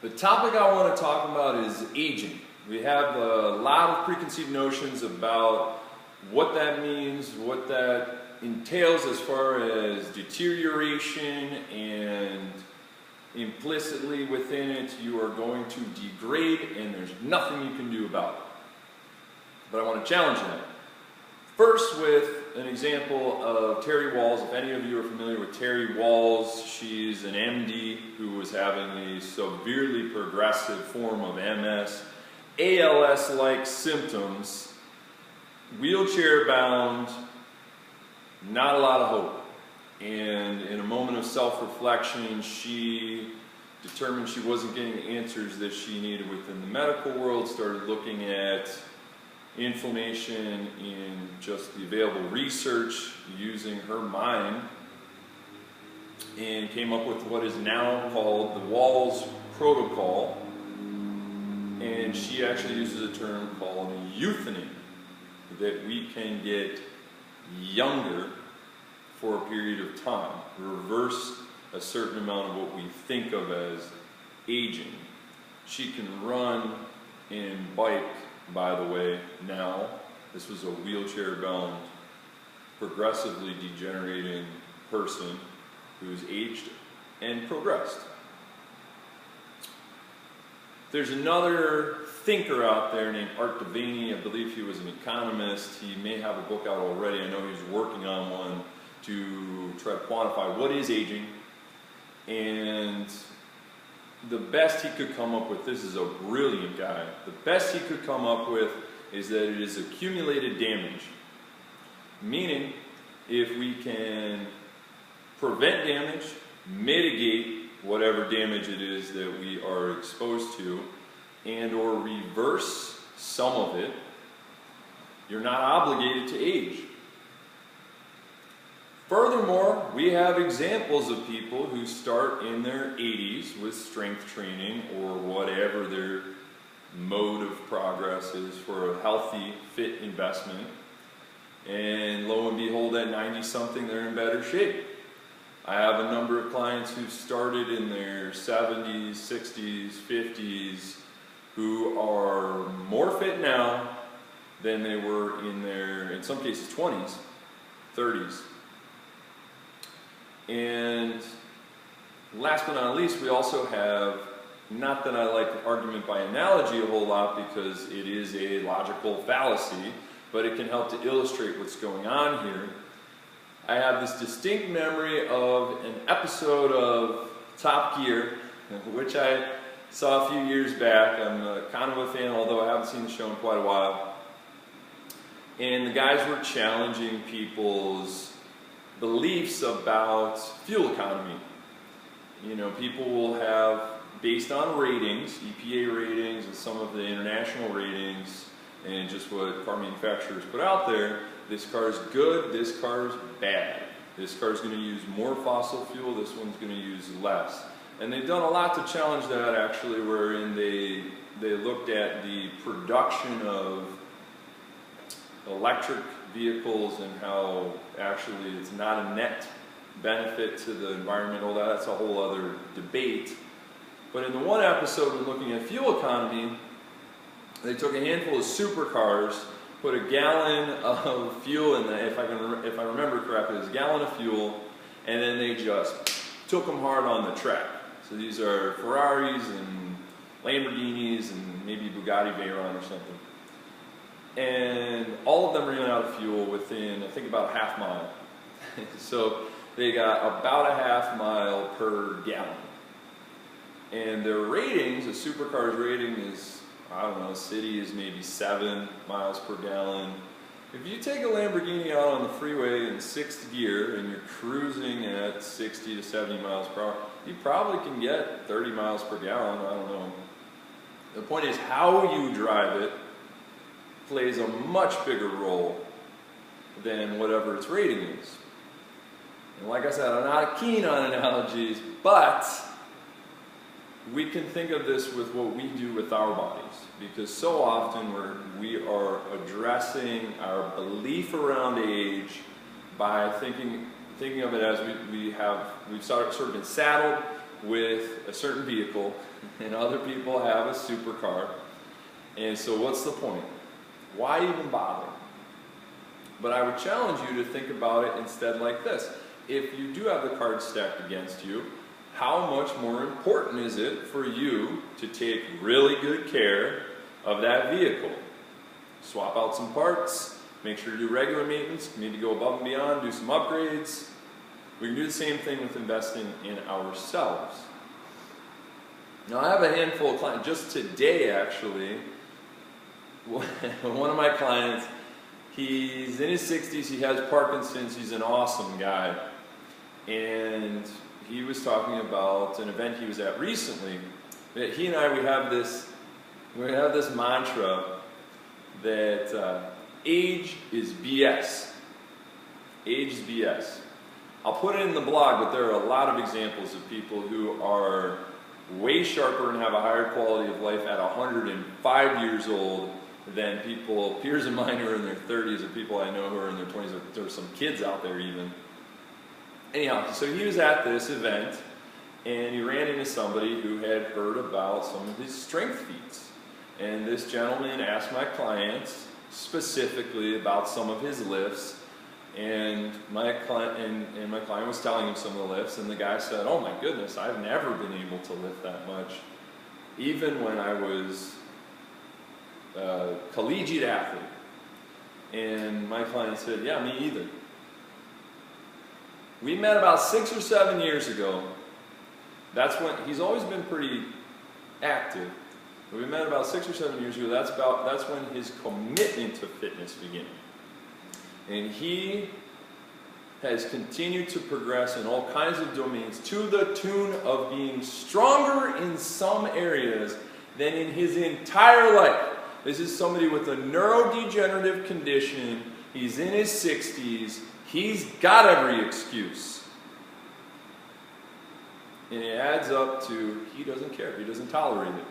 The topic I want to talk about is aging. We have a lot of preconceived notions about what that means, what that entails as far as deterioration, and implicitly within it you are going to degrade and there's nothing you can do about it. But I want to challenge that. First with an example of Terry Walls. If any of you are familiar with Terry Walls, she's an MD who was having a severely progressive form of MS, ALS-like symptoms, wheelchair bound, not a lot of hope. And in a moment of self-reflection, she determined she wasn't getting the answers that she needed within the medical world, started looking at information in just the available research using her mind, and came up with what is now called the Walls Protocol. And she actually uses a term called euthany, that we can get younger for a period of time, reverse a certain amount of what we think of as aging. She can run and bike, by the way, now. This was a wheelchair-bound, progressively degenerating person who's aged and progressed. There's another thinker out there named Devaney. I believe he was an economist. He may have a book out already. I know he's working on one to try to quantify what is aging. And the best he could come up with, this is a brilliant guy, the best he could come up with is that it is accumulated damage. Meaning, if we can prevent damage, mitigate whatever damage it is that we are exposed to, and or reverse some of it, you're not obligated to age. Furthermore, we have examples of people who start in their 80s with strength training or whatever their mode of progress is for a healthy, fit investment. And lo and behold, at 90-something, they're in better shape. I have a number of clients who started in their 70s, 60s, 50s, who are more fit now than they were in their, in some cases, 20s, 30s. And last but not least, we also have, not that I like argument by analogy a whole lot because it is a logical fallacy, but it can help to illustrate what's going on here. I have this distinct memory of an episode of Top Gear, which I saw a few years back. I'm kind of a fan, although I haven't seen the show in quite a while. And the guys were challenging people's beliefs about fuel economy. You know, people will have, based on ratings, EPA ratings and some of the international ratings, and just what car manufacturers put out there, this car is good, this car is bad. This car is going to use more fossil fuel, this one's going to use less. And they've done a lot to challenge that, actually, wherein they looked at the production of electric vehicles and how actually it's not a net benefit to the environment. All that's a whole other debate. But in the one episode when looking at fuel economy, they took a handful of supercars, put a gallon of fuel in there, if I remember correctly, it was a gallon of fuel, and then they just took them hard on the track. So these are Ferraris and Lamborghinis and maybe Bugatti Veyron or something. And all of them ran out of fuel within, I think, about a half mile. So they got about a half mile per gallon. And their ratings, the supercar's rating is, I don't know, city is maybe 7 miles per gallon. If you take a Lamborghini out on the freeway in 6th gear and you're cruising at 60 to 70 miles per hour, you probably can get 30 miles per gallon, I don't know. The point is how you drive it plays a much bigger role than whatever its rating is. And like I said, I'm not keen on analogies, but we can think of this with what we do with our bodies, because so often we are addressing our belief around age by thinking of it as we've sort of been saddled with a certain vehicle, and other people have a supercar. And so what's the point? Why even bother? But I would challenge you to think about it instead like this. If you do have the cards stacked against you, how much more important is it for you to take really good care of that vehicle? Swap out some parts, make sure to do regular maintenance, maybe go above and beyond, do some upgrades. We can do the same thing with investing in ourselves. Now I have a handful of clients, just today actually, one of my clients, he's in his 60s, he has Parkinson's, he's an awesome guy. And he was talking about an event he was at recently, that he and I, we have this mantra that age is BS. Age is BS. I'll put it in the blog, but there are a lot of examples of people who are way sharper and have a higher quality of life at 105 years old than people, peers of mine who are in their 30s, or people I know who are in their 20s, or there are some kids out there even. Anyhow, so he was at this event, and he ran into somebody who had heard about some of his strength feats. And this gentleman asked my client specifically about some of his lifts, and my client was telling him some of the lifts, and the guy said, "Oh my goodness, I've never been able to lift that much, even when I was a collegiate athlete." And my client said, "Yeah, me either." We met about 6 or 7 years ago. That's when, he's always been pretty active. But we met about 6 or 7 years ago. That's when his commitment to fitness began. And he has continued to progress in all kinds of domains to the tune of being stronger in some areas than in his entire life. This is somebody with a neurodegenerative condition. He's in his 60s. He's got every excuse. And it adds up to he doesn't care. He doesn't tolerate it.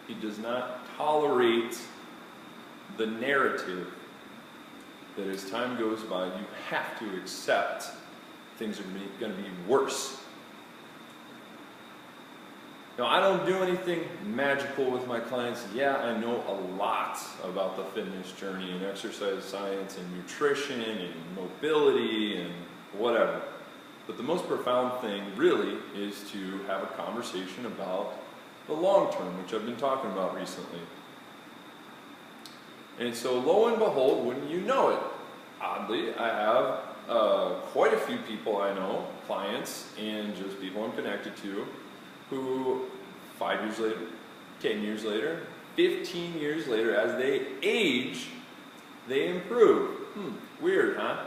He does not tolerate the narrative that as time goes by, you have to accept things are going to be worse. Now, I don't do anything magical with my clients. Yeah, I know a lot about the fitness journey and exercise science and nutrition and mobility and whatever. But the most profound thing really is to have a conversation about the long term, which I've been talking about recently. And so lo and behold, wouldn't you know it, oddly, I have quite a few people I know, clients and just people I'm connected to, who 5 years later, 10 years later, 15 years later, as they age, they improve. Weird, huh?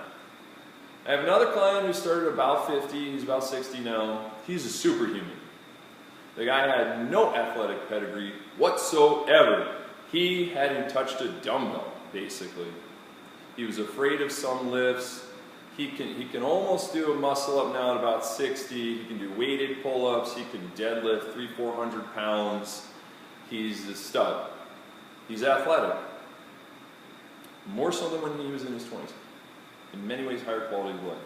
I have another client who started about 50, he's about 60 now. He's a superhuman. The guy had no athletic pedigree whatsoever. He hadn't touched a dumbbell, basically. He was afraid of some lifts. He can almost do a muscle up now at about 60. He can do weighted pull-ups. He can deadlift 300-400 pounds. He's a stud. He's athletic. More so than when he was in his 20s. In many ways, higher quality of life.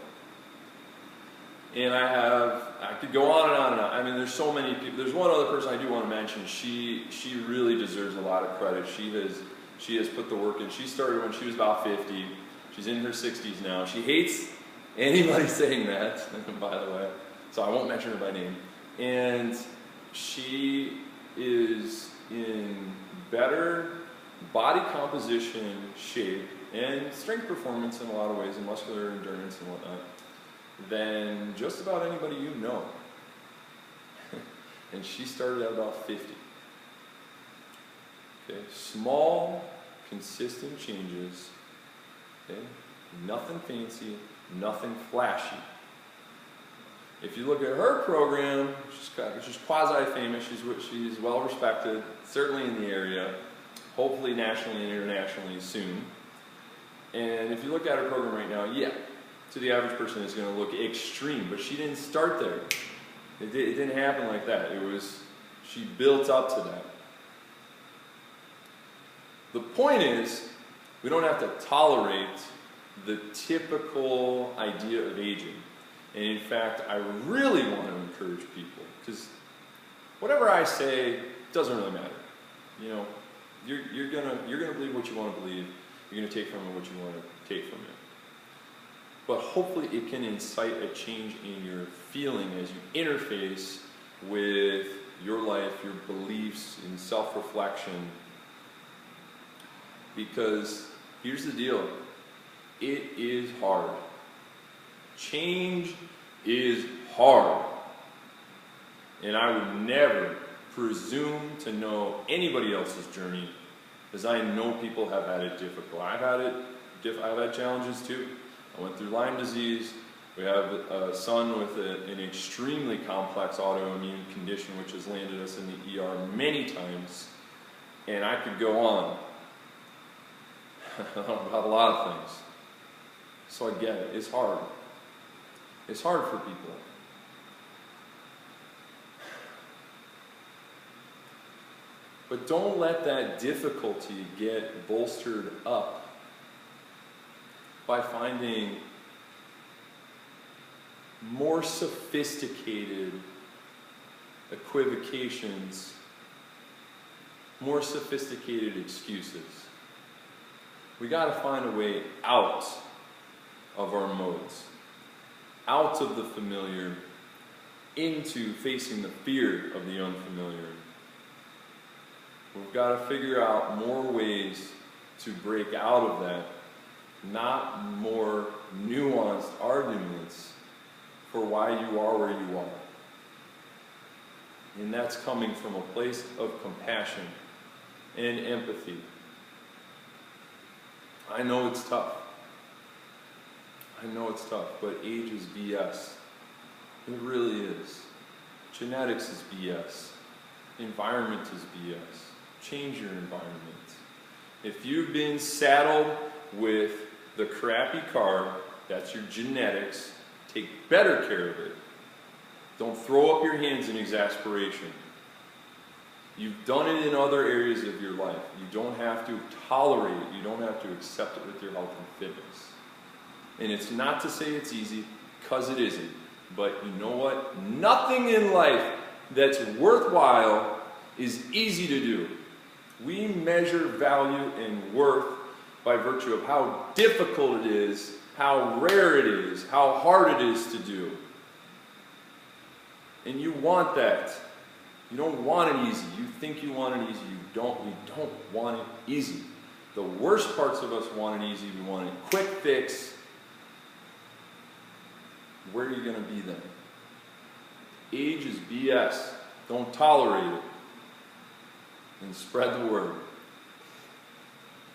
And I could go on and on and on. I mean, there's so many people. There's one other person I do want to mention. She really deserves a lot of credit. She has put the work in. She started when she was about 50. She's in her 60s now. She hates anybody saying that, by the way. So I won't mention her by name. And she is in better body composition, shape, and strength performance in a lot of ways, and muscular endurance and whatnot, than just about anybody you know. And she started at about 50. Okay, small, consistent changes. Okay, nothing fancy, nothing flashy. If you look at her program, she's quasi-famous. She's well respected, certainly in the area. Hopefully nationally and internationally soon. And if you look at her program right now, yeah, to the average person it's going to look extreme, but she didn't start there. It didn't happen like that. She built up to that. The point is, we don't have to tolerate the typical idea of aging. And in fact, I really want to encourage people, because whatever I say doesn't really matter. You know, you're gonna believe what you want to believe. You're gonna take from it what you want to take from it. But hopefully it can incite a change in your feeling as you interface with your life, your beliefs, in self-reflection. Because here's the deal, it is hard. Change is hard. And I would never presume to know anybody else's journey, because I know people have had it difficult. I've had challenges too. I went through Lyme disease. We have a son with an extremely complex autoimmune condition which has landed us in the ER many times. And I could go on about a lot of things. So I get it. It's hard. It's hard for people. But don't let that difficulty get bolstered up by finding more sophisticated equivocations, more sophisticated excuses. We got to find a way out of our modes, out of the familiar, into facing the fear of the unfamiliar. We've got to figure out more ways to break out of that, not more nuanced arguments for why you are where you are. And that's coming from a place of compassion and empathy. I know it's tough. I know it's tough, but age is BS. It really is. Genetics is BS. Environment is BS. Change your environment. If you've been saddled with the crappy car, that's your genetics. Take better care of it. Don't throw up your hands in exasperation. You've done it in other areas of your life. You don't have to tolerate it. You don't have to accept it with your health and fitness. And it's not to say it's easy, because it isn't. But you know what? Nothing in life that's worthwhile is easy to do. We measure value and worth by virtue of how difficult it is, how rare it is, how hard it is to do. And you want that. You don't want it easy. You think you want it easy. You don't want it easy. The worst parts of us want it easy. We want a quick fix. Where are you going to be then? Age is BS. Don't tolerate it. And spread the word.